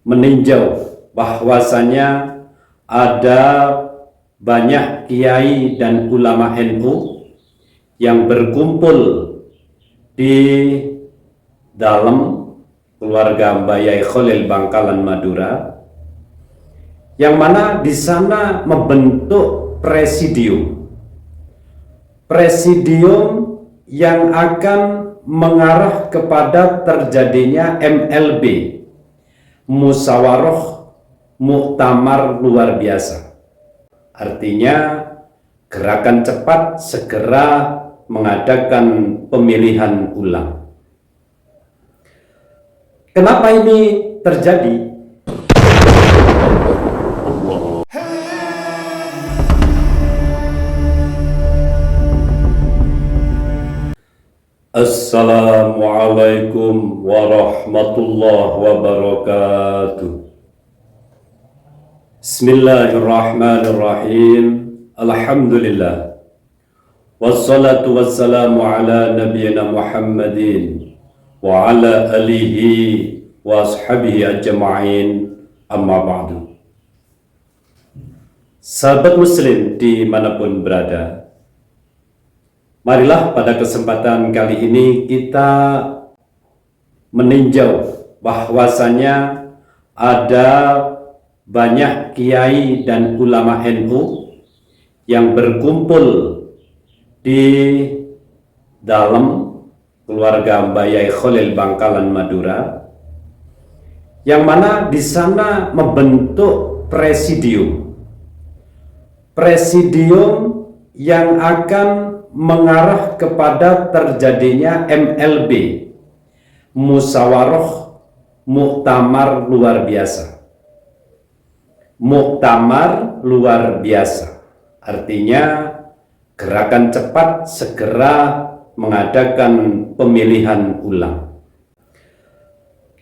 meninjau bahwasanya ada banyak kiai dan ulama NU yang berkumpul di dalam keluarga Mbah Yai Khalil Bangkalan Madura, yang mana di sana membentuk presidium yang akan mengarah kepada terjadinya MLB, Musyawarah Muktamar Luar Biasa. Artinya gerakan cepat segera mengadakan pemilihan ulang. Kenapa ini terjadi? Assalamualaikum warahmatullahi wabarakatuh. Bismillahirrahmanirrahim. Alhamdulillah. Wassalatu wassalamu ala nabiyyina Muhammadin wa ala alihi wa ashabihi ajma'in, amma ba'du. Sahabat muslim dimanapun berada, marilah pada kesempatan kali ini kita meninjau bahwasanya ada banyak kiai dan ulama NU yang berkumpul di dalam keluarga Mbah Yai Khalil Bangkalan Madura, yang mana di sana membentuk presidium yang akan mengarah kepada terjadinya MLB, Musyawarah Muktamar Luar Biasa. Muktamar luar biasa artinya gerakan cepat segera mengadakan pemilihan ulang.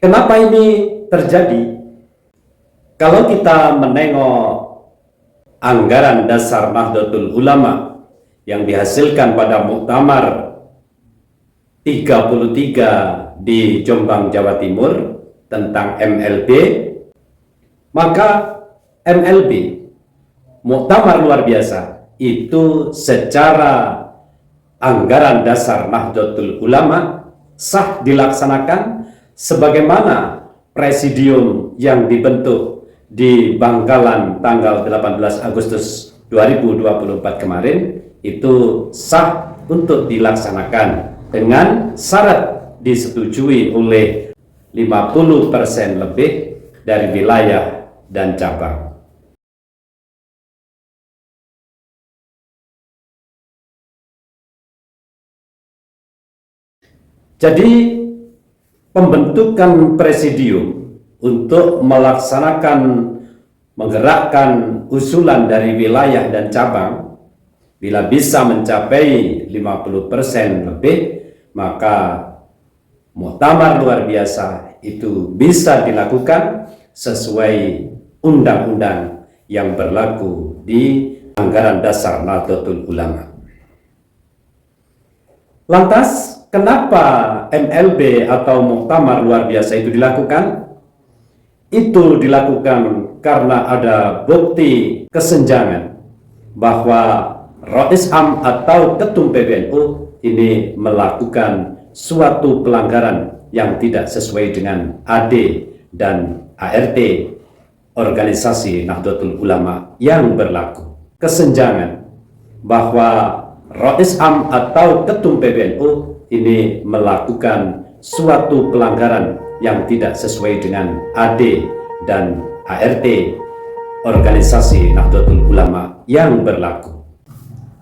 Kenapa ini terjadi? Kalau kita menengok anggaran dasar Nahdlatul Ulama yang dihasilkan pada Muktamar 33 di Jombang, Jawa Timur tentang MLB, maka MLB, Muktamar Luar Biasa, itu secara anggaran dasar Nahdlatul Ulama sah dilaksanakan sebagaimana presidium yang dibentuk di Bangkalan tanggal 18 Agustus 2024 kemarin itu sah untuk dilaksanakan dengan syarat disetujui oleh 50% lebih dari wilayah dan cabang. Jadi pembentukan presidium untuk menggerakkan usulan dari wilayah dan cabang, bila bisa mencapai 50% lebih, maka Muktamar Luar Biasa itu bisa dilakukan sesuai undang-undang yang berlaku di anggaran dasar Nahdlatul Ulama. Lantas, kenapa MLB atau Muktamar Luar Biasa itu dilakukan? Itu dilakukan karena ada bukti kesenjangan bahwa Rais Am atau Ketum PBNU ini melakukan suatu pelanggaran yang tidak sesuai dengan AD dan ART organisasi Nahdlatul Ulama yang berlaku. Kesenjangan bahwa Rais Am atau Ketum PBNU ini melakukan suatu pelanggaran yang tidak sesuai dengan AD dan ART organisasi Nahdlatul Ulama yang berlaku.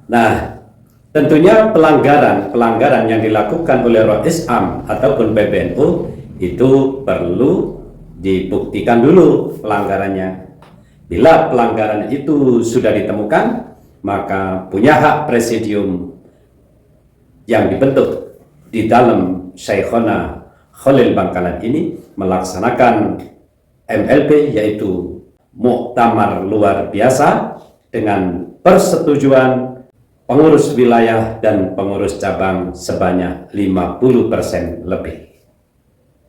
Nah, tentunya pelanggaran yang dilakukan oleh Rais Am ataupun PBNU itu perlu dibuktikan dulu pelanggarannya. Bila pelanggaran itu sudah ditemukan, maka punya hak presidium yang dibentuk di dalam Syekhona Khalil Bangkalan ini melaksanakan MLB, yaitu Muktamar Luar Biasa, dengan persetujuan pengurus wilayah dan pengurus cabang sebanyak 50% lebih.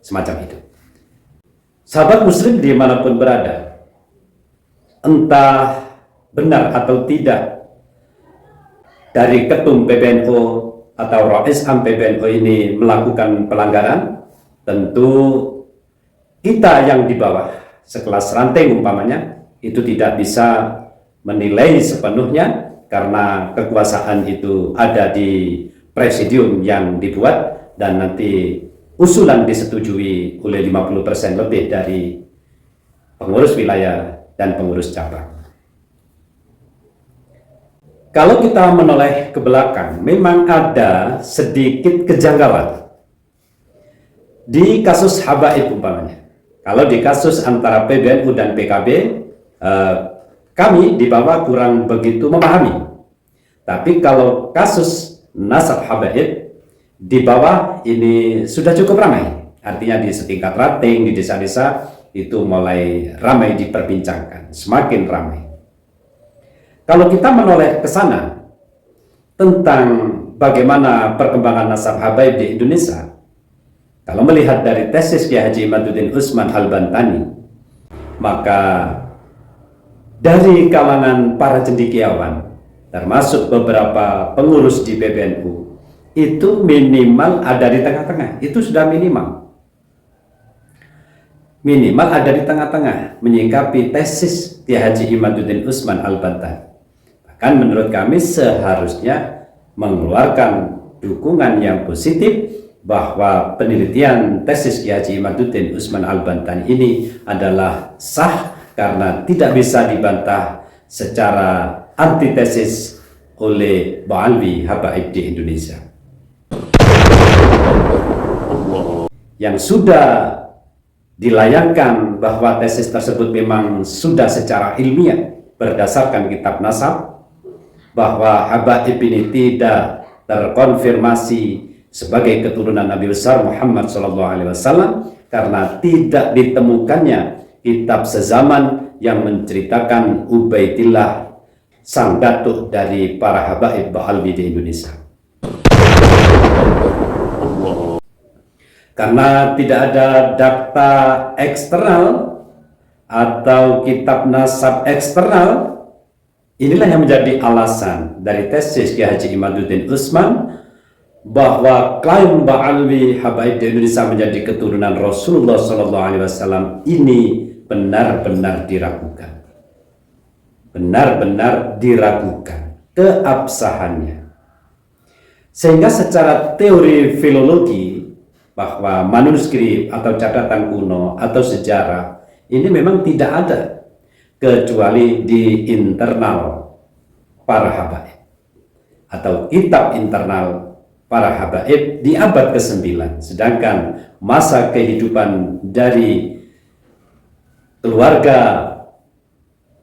Semacam itu. Sahabat muslim dimanapun berada, entah benar atau tidak dari ketum PBNU atau Rais Am PBNU ini melakukan pelanggaran, tentu kita yang di bawah sekelas ranting umpamanya itu tidak bisa menilai sepenuhnya, karena kekuasaan itu ada di presidium yang dibuat dan nanti usulan disetujui oleh 50% lebih dari pengurus wilayah dan pengurus cabang. Kalau kita menoleh ke belakang, memang ada sedikit kejanggalan di kasus habaib umpamanya. Kalau di kasus antara PBNU dan PKB, kami di bawah kurang begitu memahami. Tapi kalau kasus nasab habaib, di bawah ini sudah cukup ramai. Artinya di setingkat ranting, di desa-desa itu mulai ramai diperbincangkan, semakin ramai. Kalau kita menoleh ke sana tentang bagaimana perkembangan nasab habaib di Indonesia, kalau melihat dari tesis Kiai Haji Imaduddin Usman Al-Bantani, maka dari kalangan para cendekiawan, termasuk beberapa pengurus di PBNU, itu minimal ada di tengah-tengah. Itu sudah minimal. Minimal ada di tengah-tengah menyikapi tesis Kiai Haji Imaduddin Usman Al-Bantani. Bahkan menurut kami seharusnya mengeluarkan dukungan yang positif bahwa penelitian tesis Kiai Haji Imaduddin Usman Al-Bantani ini adalah sah karena tidak bisa dibantah secara antitesis oleh Ba'alwi habaib di Indonesia. Yang sudah dilayangkan bahwa tesis tersebut memang sudah secara ilmiah berdasarkan kitab nasab, bahwa habaib ini tidak terkonfirmasi sebagai keturunan Nabi besar Muhammad SAW karena tidak ditemukannya kitab sezaman yang menceritakan Ubaidillah, sang datuk dari para habaib Ba'alwi di Indonesia. Karena tidak ada data eksternal atau kitab nasab eksternal, inilah yang menjadi alasan dari tesis Kiai Haji Imaduddin Usman bahwa klaim Ba'alwi habaib di Indonesia menjadi keturunan Rasulullah SAW ini benar-benar diragukan. Benar-benar diragukan keabsahannya. Sehingga secara teori filologi, bahwa manuskrip atau catatan kuno atau sejarah ini memang tidak ada kecuali di internal para habaib atau kitab internal para habaib di abad ke-9, sedangkan masa kehidupan dari keluarga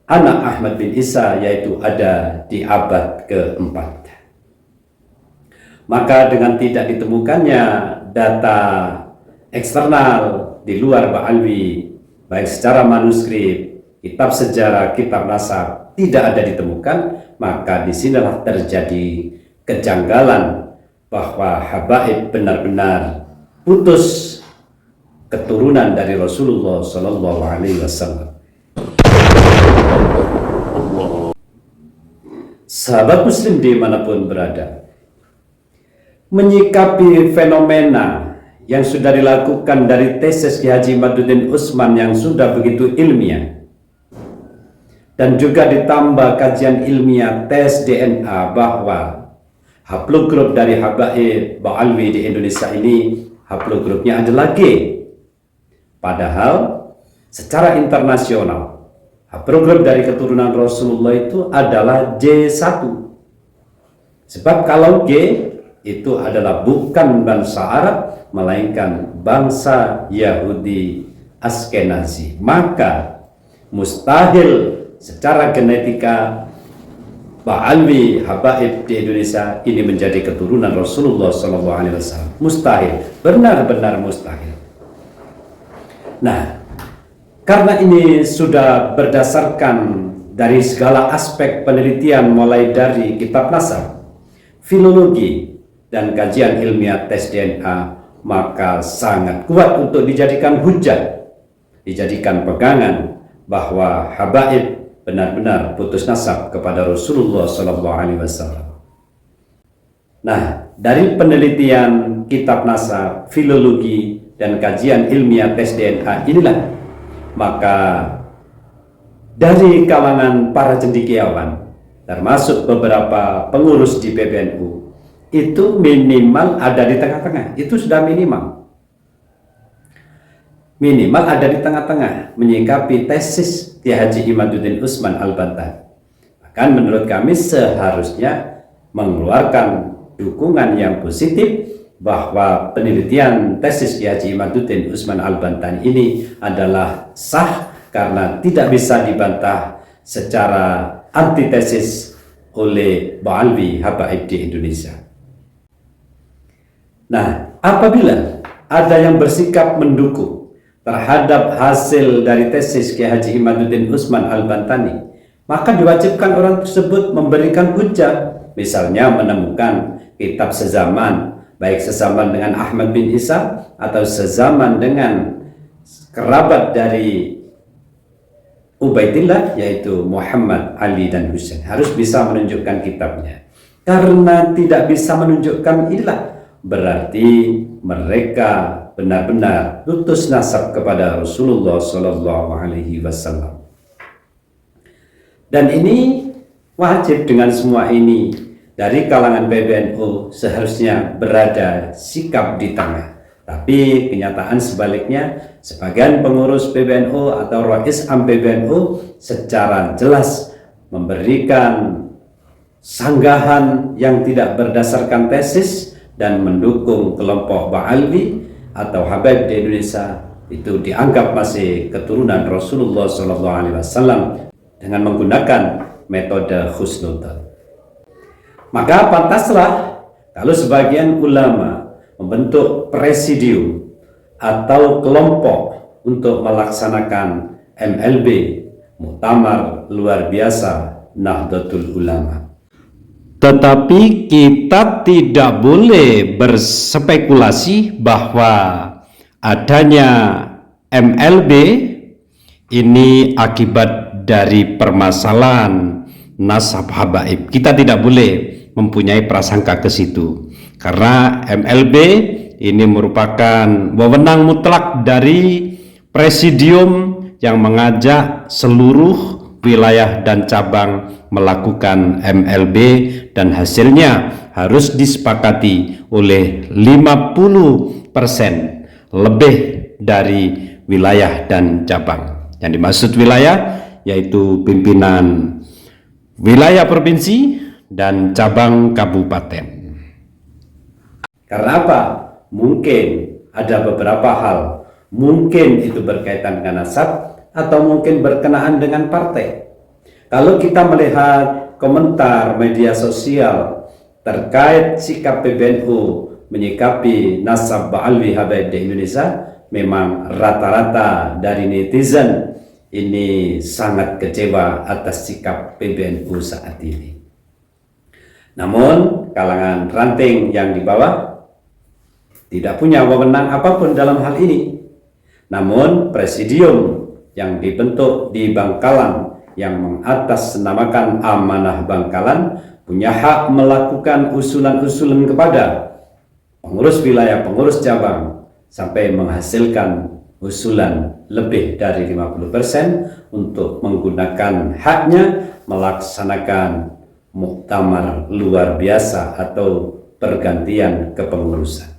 anak Ahmad bin Isa yaitu ada di abad ke-4. Maka dengan tidak ditemukannya data eksternal di luar Ba'alwi, baik secara manuskrip, kitab sejarah, kitab nasab, tidak ada ditemukan, maka disinilah terjadi kejanggalan bahwa habaib benar-benar putus keturunan dari Rasulullah SAW. Sahabat muslim dimanapun berada, menyikapi fenomena yang sudah dilakukan dari tesis Kiai Haji Imaduddin Usman yang sudah begitu ilmiah, dan juga ditambah kajian ilmiah tes DNA bahwa haplogrup dari habaib Ba'alwi di Indonesia ini haplogrupnya adalah G, padahal secara internasional haplogrup dari keturunan Rasulullah itu adalah J1. Sebab kalau G itu adalah bukan bangsa Arab, melainkan bangsa Yahudi Askenazi, maka mustahil secara genetika Ba'alwi habaib di Indonesia ini menjadi keturunan Rasulullah SAW. Mustahil, benar-benar mustahil. Nah, karena ini sudah berdasarkan dari segala aspek penelitian, mulai dari kitab nasab, filologi, dan kajian ilmiah tes DNA, maka sangat kuat untuk dijadikan hujah dijadikan pegangan bahwa habaib benar-benar putus nasab kepada Rasulullah SAW. Nah, dari penelitian kitab nasab, filologi, dan kajian ilmiah tes DNA inilah, maka dari kalangan para cendekiawan, termasuk beberapa pengurus di PBNU, itu minimal ada di tengah-tengah. Itu sudah minimal. Minimal ada di tengah-tengah menyikapi tesis Kiai Haji Imaduddin Utsman Al-Bantani. Bahkan menurut kami seharusnya mengeluarkan dukungan yang positif bahwa penelitian tesis Kiai Haji Imaduddin Utsman Al-Bantani ini adalah sah karena tidak bisa dibantah secara antitesis oleh Ba'alwi habaib di Indonesia. Nah, apabila ada yang bersikap mendukung terhadap hasil dari tesis Kiai Haji Imaduddin Utsman Al-Bantani, maka diwajibkan orang tersebut memberikan hujah, misalnya menemukan kitab sezaman, baik sezaman dengan Ahmad bin Isa atau sezaman dengan kerabat dari Ubaidillah, yaitu Muhammad, Ali, dan Husain. Harus bisa menunjukkan kitabnya. Karena tidak bisa menunjukkan inilah, berarti mereka benar-benar putus nasab kepada Rasulullah SAW. Dan ini wajib dengan semua ini. Dari kalangan PBNU seharusnya berada sikap di tengah. Tapi kenyataan sebaliknya, sebagian pengurus PBNU atau Rais Am PBNU secara jelas memberikan sanggahan yang tidak berdasarkan tesis dan mendukung kelompok Ba'alwi atau habaib di Indonesia, itu dianggap masih keturunan Rasulullah SAW dengan menggunakan metode husnudzon. Maka pantaslah kalau sebagian ulama membentuk presidium atau kelompok untuk melaksanakan MLB, Muktamar Luar Biasa Nahdlatul Ulama. Tetapi kita tidak boleh berspekulasi bahwa adanya MLB ini akibat dari permasalahan nasab habaib. Kita tidak boleh mempunyai prasangka ke situ, karena MLB ini merupakan wewenang mutlak dari presidium yang mengajak seluruh wilayah dan cabang melakukan MLB, dan hasilnya harus disepakati oleh 50% lebih dari wilayah dan cabang. Yang dimaksud wilayah yaitu pimpinan wilayah provinsi dan cabang kabupaten. Karena apa? Mungkin ada beberapa hal, mungkin itu berkaitan dengan nasab atau mungkin berkenaan dengan partai. Kalau kita melihat komentar media sosial terkait sikap PBNU menyikapi nasab Ba'alwi habaib di Indonesia, memang rata-rata dari netizen ini sangat kecewa atas sikap PBNU saat ini. Namun kalangan ranting yang di bawah tidak punya wewenang apapun dalam hal ini. Namun presidium yang dibentuk di Bangkalan yang mengatasnamakan amanah Bangkalan punya hak melakukan usulan-usulan kepada pengurus wilayah, pengurus cabang, sampai menghasilkan usulan lebih dari 50% untuk menggunakan haknya melaksanakan muktamar luar biasa atau pergantian kepengurusan.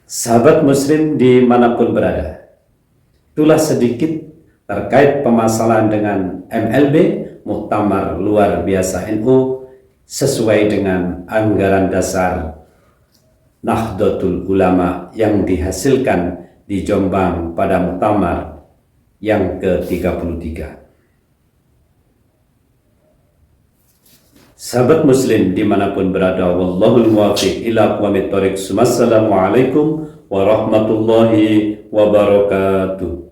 Sahabat muslim dimanapun berada, itulah sedikit terkait permasalahan dengan MLB, Muktamar Luar Biasa NU, sesuai dengan anggaran dasar Nahdlatul Ulama yang dihasilkan di Jombang pada Muktamar yang ke-33. Sahabat muslim dimanapun berada, wallahul muwaffiq ila aqwamit thoriq. Assalamualaikum warahmatullahi wabarakatuh.